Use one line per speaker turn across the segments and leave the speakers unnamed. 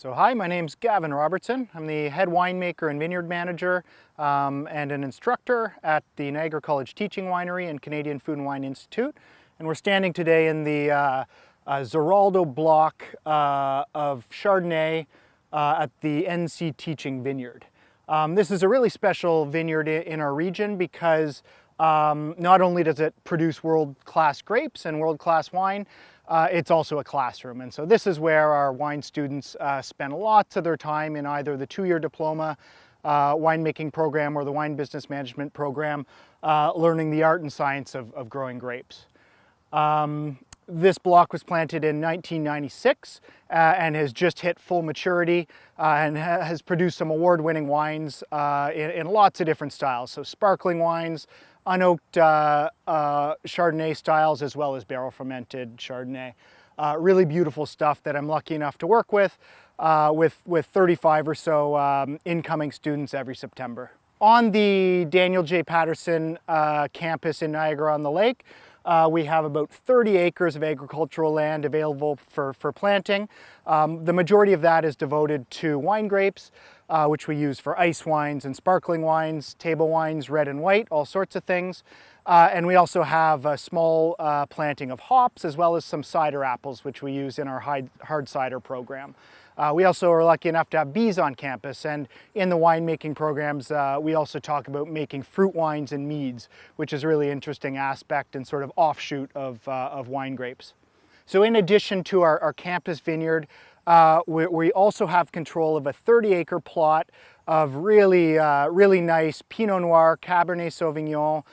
So hi, my name's Gavin Robertson. I'm the head winemaker and vineyard manager and an instructor at the Niagara College Teaching Winery and Canadian Food and Wine Institute. And we're standing today in the Zeraldo block of Chardonnay at the NC Teaching Vineyard. This is a really special vineyard in our region because not only does it produce world-class grapes and world-class wine, it's also a classroom. And so this is where our wine students spend lots of their time in either the two-year diploma winemaking program or the wine business management program, learning the art and science of growing grapes. This block was planted in 1996 and has just hit full maturity and has produced some award-winning wines in lots of different styles. So sparkling wines, unoaked Chardonnay styles, as well as barrel fermented Chardonnay. Really beautiful stuff that I'm lucky enough to work with 35 or so incoming students every September. On the Daniel J. Patterson campus in Niagara-on-the-Lake, we have about 30 acres of agricultural land available for planting. The majority of that is devoted to wine grapes, which we use for ice wines and sparkling wines, table wines, red and white, all sorts of things. And we also have a small planting of hops, as well as some cider apples, which we use in our hard cider program. We also are lucky enough to have bees on campus, and in the winemaking programs, we also talk about making fruit wines and meads, which is a really interesting aspect and sort of offshoot of wine grapes. So in addition to our campus vineyard, we also have control of a 30-acre plot of really nice Pinot Noir, Cabernet Sauvignon,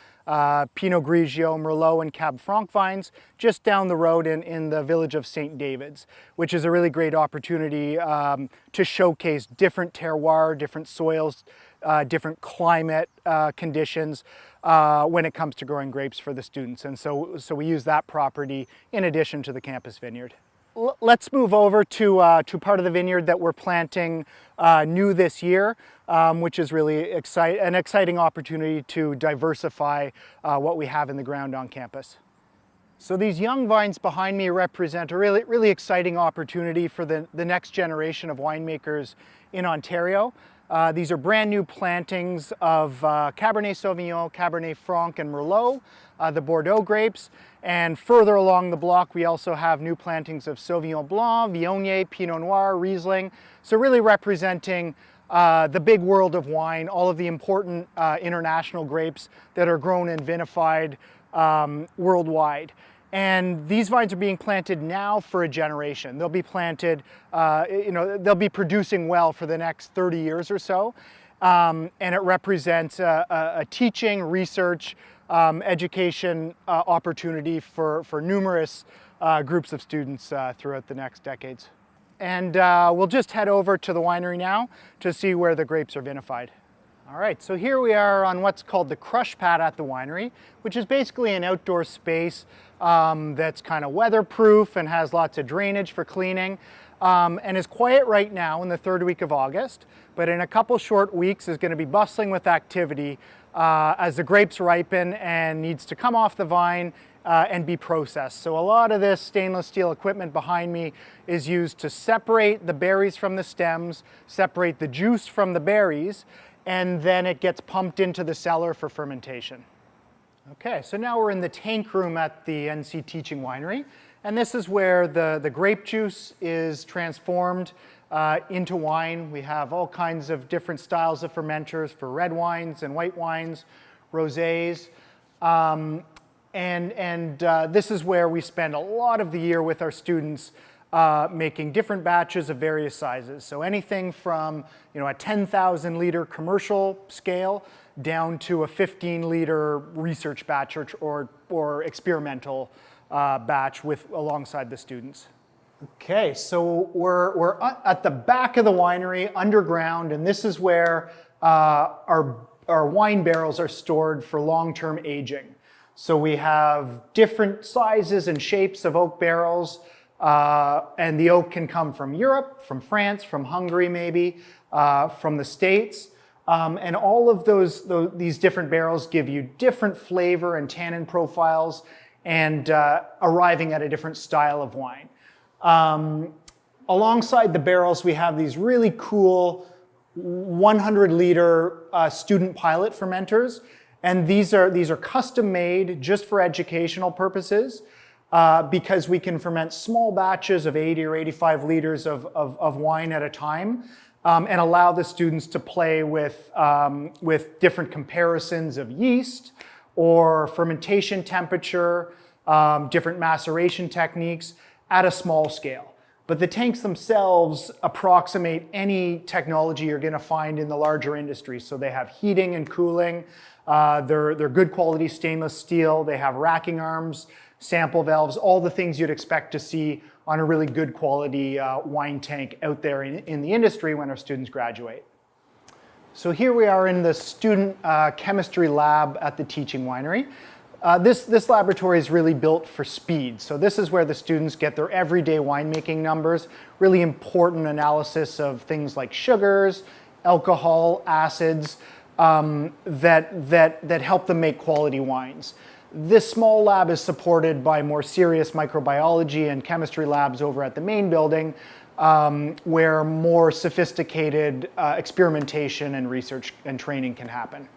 Pinot Grigio, Merlot, and Cab Franc vines just down the road in the village of St. David's, which is a really great opportunity to showcase different terroir, different soils, different climate conditions when it comes to growing grapes for the students. And so we use that property in addition to the campus vineyard. Let's move over to part of the vineyard that we're planting new this year, which is really an exciting opportunity to diversify what we have in the ground on campus. So these young vines behind me represent a really exciting opportunity for the next generation of winemakers in Ontario. These are brand new plantings of Cabernet Sauvignon, Cabernet Franc, and Merlot, the Bordeaux grapes. And further along the block, we also have new plantings of Sauvignon Blanc, Viognier, Pinot Noir, Riesling. So really representing the big world of wine, all of the important international grapes that are grown and vinified worldwide. And these vines are being planted now for a generation. They'll be planted, they'll be producing well for the next 30 years or so. And it represents a teaching, research, education opportunity for numerous groups of students throughout the next decades. And we'll just head over to the winery now to see where the grapes are vinified. All right, so here we are on what's called the crush pad at the winery, which is basically an outdoor space that's kind of weatherproof and has lots of drainage for cleaning, and is quiet right now in the third week of August, but in a couple short weeks is going to be bustling with activity as the grapes ripen and needs to come off the vine and be processed. So a lot of this stainless steel equipment behind me is used to separate the berries from the stems, separate the juice from the berries, and then it gets pumped into the cellar for fermentation. Okay, so now we're in the tank room at the NC Teaching Winery, and this is where the grape juice is transformed into wine. We have all kinds of different styles of fermenters for red wines and white wines, rosés, and this is where we spend a lot of the year with our students making different batches of various sizes. So anything from a 10,000 liter commercial scale down to a 15 liter research batch or experimental batch alongside the students. Okay, so we're at the back of the winery, underground, and this is where our wine barrels are stored for long-term aging. So we have different sizes and shapes of oak barrels, and the oak can come from Europe, from France, from Hungary maybe, from the States. And all of these different barrels give you different flavor and tannin profiles and arriving at a different style of wine. alongside the barrels, we have these really cool 100-liter student pilot fermenters. And these are custom made just for educational purposes because we can ferment small batches of 80 or 85 liters of wine at a time and allow the students to play with different comparisons of yeast or fermentation temperature, different maceration techniques at a small scale. But the tanks themselves approximate any technology you're going to find in the larger industry. So they have heating and cooling. They're good quality stainless steel. They have racking arms, sample valves, all the things you'd expect to see on a really good quality wine tank out there in the industry when our students graduate. So here we are in the student chemistry lab at the teaching winery. This laboratory is really built for speed. So this is where the students get their everyday winemaking numbers, really important analysis of things like sugars, alcohol, acids, that help them make quality wines. This small lab is supported by more serious microbiology and chemistry labs over at the main building, where more sophisticated experimentation and research and training can happen.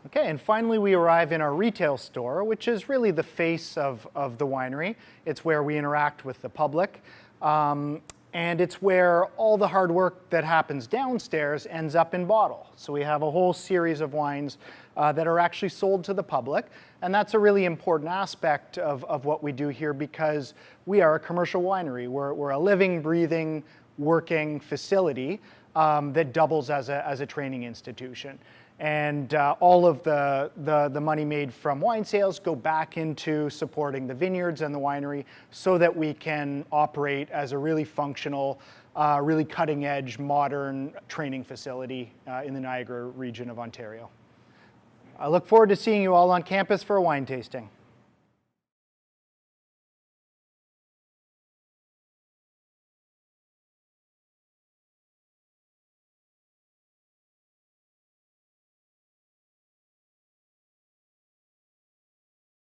Okay, and finally we arrive in our retail store, which is really the face of the winery. It's where we interact with the public, and it's where all the hard work that happens downstairs ends up in bottle. So we have a whole series of wines that are actually sold to the public, and that's a really important aspect of what we do here because we are a commercial winery. We're a living, breathing, working facility that doubles as a training institution. And all of the money made from wine sales go back into supporting the vineyards and the winery so that we can operate as a really functional, really cutting-edge, modern training facility in the Niagara region of Ontario. I look forward to seeing you all on campus for a wine tasting.